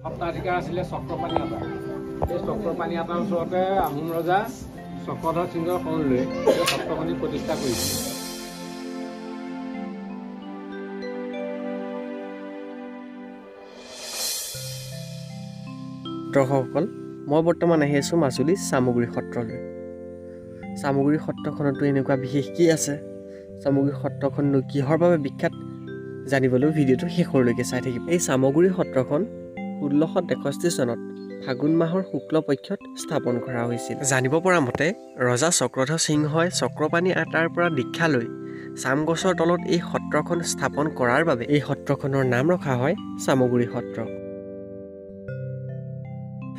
সপ্তাধিকাৰ আছিলে চক্ৰপাণি আটা। এই চক্ৰপাণি আটাৰ ওচৰতে আহোম ৰজা চক্ৰধৰ সিংহৰ শৰণ লৈ এই সত্ৰখনি প্ৰতিষ্ঠা কৰিছিল। দৰ্শকসকল, মই বৰ্তমান আহি আছোঁ মাজুলী চামগুৰি সত্ৰলৈ। চামগুৰি সত্ৰখনতো এনেকুৱা বিশেষ কি আছে, চামগুৰি সত্ৰখননো কিহৰ বাবে বিখ্যাত, জানিবলৈ ভিডিঅ'টো শেষলৈকে চাই থাকিব। এই চামগুৰি সত্ৰখন 1663 চনত ফাগুন মাহৰ শুক্ল পক্ষত স্থাপন কৰা হৈছিল। জানিব পৰা মতে ৰজা চক্ৰধৰ সিংহই চক্ৰপাণি আটাৰ পৰা দীক্ষা লৈ চাম গছৰ তলত এই সত্ৰখন স্থাপন কৰাৰ বাবে এই সত্ৰখনৰ নাম ৰখা হয় চামগুৰি সত্ৰ।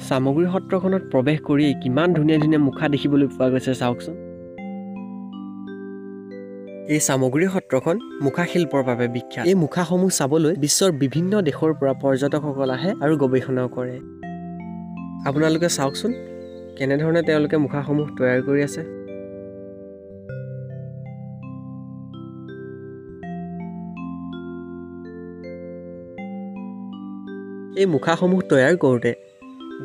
চামগুৰি সত্ৰখনত প্ৰৱেশ কৰিয়েই কিমান ধুনীয়া ধুনীয়া মুখা দেখিবলৈ পোৱা গৈছে চাওকচোন। এই চামগুৰি সত্ৰখন মুখা শিল্পৰ বাবে বিখ্যাত। এই মুখাসমূহ চাবলৈ বিশ্বৰ বিভিন্ন দেশৰ পৰা পৰ্যটকসকল আহে আৰু গৱেষণাও কৰে। আপোনালোকে চাওকচোন কেনেধৰণে তেওঁলোকে মুখাসমূহ তৈয়াৰ কৰি আছে। এই মুখাসমূহ তৈয়াৰ কৰোঁতে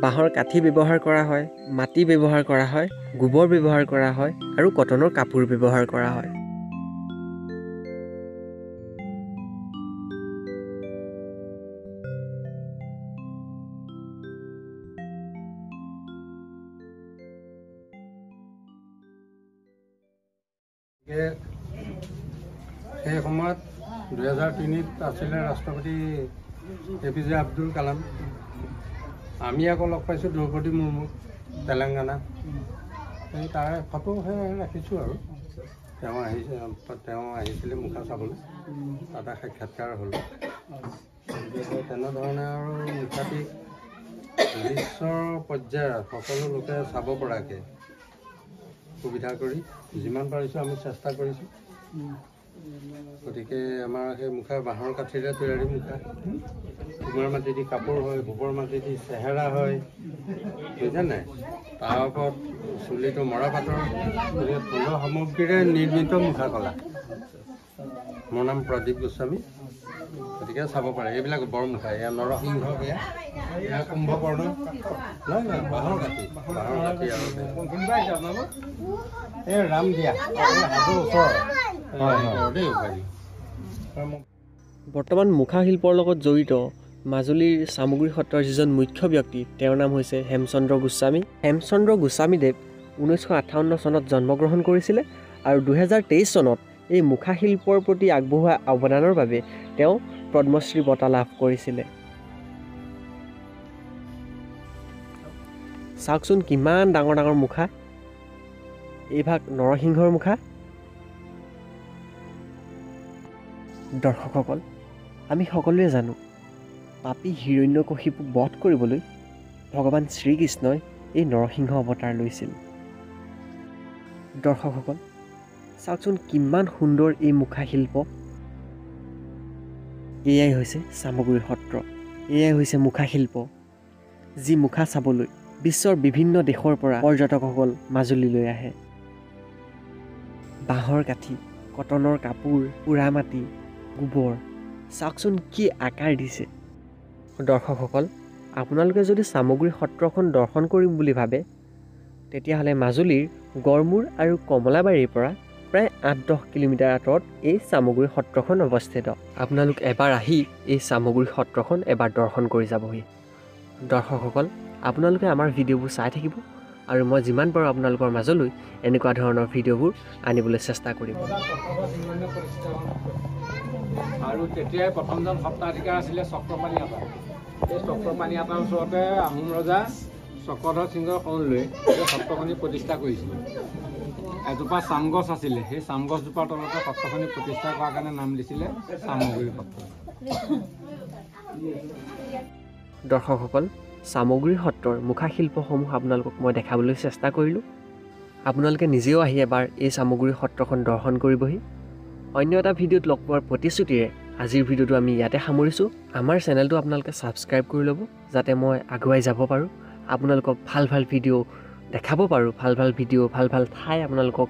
বাঁহৰ কাঠি ব্যৱহাৰ কৰা হয়, মাটি ব্যৱহাৰ কৰা হয়, গোবৰ ব্যৱহাৰ কৰা হয় আৰু কটনৰ কাপোৰ ব্যৱহাৰ কৰা হয়। সেই সময়ত 2003 আছিলে ৰাষ্ট্ৰপতি APJ আব্দুল কালাম। আমি আকৌ লগ পাইছোঁ দ্ৰৌপদী মুৰ্মু তেলেংগানা। এই তাৰে ফটোহে ৰাখিছোঁ আৰু তেওঁ আহিছিলে মুখা চাবলৈ, তাতে সাক্ষাৎকাৰ হ'ল। তেনেধৰণে আৰু মুখাটি বিশ্বৰ পৰ্যায়ত সকলো লোকে চাব পৰাকৈ সুবিধা কৰি যিমান পাৰিছোঁ আমি চেষ্টা কৰিছোঁ। গতিকে আমাৰ সেই মুখা বাঁহৰ কাঠিৰে তৈয়াৰী মুখা, কুমাৰ মাটি দি কাপোৰ হয়, গোবৰ মাটি দি চেহেৰা হয়, বুজিছে নাই, তাৰ ওপৰত চুলিটো মৰাপাতৰ থলুৱা সামগ্ৰীৰে নিৰ্মিত মুখা কলা। মোৰ নাম প্ৰদীপ গোস্বামী। গতিকে চাব পাৰে এইবিলাক বৰ মুখা। এয়া নৰসিংহ, এয়া কুম্ভকৰ্ণ, বাঁহৰ কাঠি আৰু এই ৰাম দিয়া হাতৰ ওচৰ। বৰ্তমান মুখা শিল্পৰ লগত জড়িত মাজুলীৰ চামগুৰি সত্ৰৰ যিজন মুখ্য ব্যক্তি, তেওঁৰ নাম হৈছে হেমচন্দ্ৰ গোস্বামী। হেমচন্দ্ৰ গোস্বামীদেৱ 1958 চনত জন্মগ্ৰহণ কৰিছিলে আৰু 2023 চনত এই মুখা শিল্পৰ প্ৰতি আগবঢ়োৱা অৱদানৰ বাবে তেওঁ পদ্মশ্ৰী বঁটা লাভ কৰিছিলে। চাওকচোন কিমান ডাঙৰ ডাঙৰ মুখা, এইভাগ নৰসিংহৰ মুখা। দৰ্শকসকল, আমি সকলোৱে জানো পাপী হিৰণ্যকশিপুক বধ কৰিবলৈ ভগৱান শ্ৰীকৃষ্ণই এই নৰসিংহ অৱতাৰ লৈছিল। দৰ্শকসকল চাওকচোন কিমান সুন্দৰ এই মুখা শিল্প। এয়াই হৈছে চামগুৰি সত্ৰ, এয়াই হৈছে মুখা শিল্প, যি মুখা চাবলৈ বিশ্বৰ বিভিন্ন দেশৰ পৰা পৰ্যটকসকল মাজুলীলৈ আহে। বাঁহৰ কাঠি, কটনৰ কাপোৰ, পোৰা মাটি, গোবৰ, চাওকচোন কি আকাৰ দিছে। দৰ্শকসকল, আপোনালোকে যদি চামগুৰি সত্ৰখন দৰ্শন কৰিম বুলি ভাবে তেতিয়াহ'লে মাজুলীৰ গড়মূৰ আৰু কমলাবাৰীৰ পৰা প্ৰায় 8-10 কিলোমিটাৰ আঁতৰত এই চামগুৰি সত্ৰখন অৱস্থিত। আপোনালোক এবাৰ আহি এই চামগুৰি সত্ৰখন এবাৰ দৰ্শন কৰি যাবহি। দৰ্শকসকল, আপোনালোকে আমাৰ ভিডিঅ'বোৰ চাই থাকিব আৰু মই যিমান পাৰোঁ আপোনালোকৰ মাজলৈ এনেকুৱা ধৰণৰ ভিডিঅ'বোৰ আনিবলৈ চেষ্টা কৰিম। আৰু তেতিয়াই প্ৰথমজন সপ্তাধিকাৰ আছিলে চক্ৰপাণি আটা। এই চক্ৰপাণি আটাৰ ওচৰতে আহোম ৰজা চক্ৰধৰ সিংহৰ শৰণ লৈ এই সত্ৰখনি প্ৰতিষ্ঠা কৰিছিল। এজোপা চাম গছ আছিলে, সেই চাম গছজোপাৰ তলতে সত্ৰখনি প্ৰতিষ্ঠা কৰাৰ কাৰণে নাম দিছিলে চামগুৰি সত্ৰ। দৰ্শকসকল, চামগুৰি সত্ৰৰ মুখা শিল্পসমূহ আপোনালোকক মই দেখাবলৈ চেষ্টা কৰিলোঁ। আপোনালোকে নিজেও আহি এবাৰ এই চামগুৰি সত্ৰখন দৰ্শন কৰিবহি। অন্য এটা ভিডিঅ'ত লগ পোৱাৰ প্ৰতিশ্ৰুতিৰে আজিৰ ভিডিঅ'টো আমি ইয়াতে সামৰিছোঁ। আমাৰ চেনেলটো আপোনালোকে ছাবস্ক্ৰাইব কৰি ল'ব যাতে মই আগুৱাই যাব পাৰোঁ, আপোনালোকক ভাল ভাল ভিডিঅ' দেখাব পাৰোঁ, ভাল ভাল ভিডিঅ', ভাল ভাল ঠাই আপোনালোকক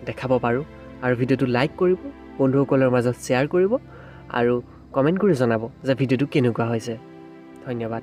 দেখাব পাৰোঁ। আৰু ভিডিঅ'টো লাইক কৰিব, বন্ধুসকলৰ মাজত শ্বেয়াৰ কৰিব আৰু কমেণ্ট কৰি জনাব যে ভিডিঅ'টো কেনেকুৱা হৈছে। ধন্যবাদ।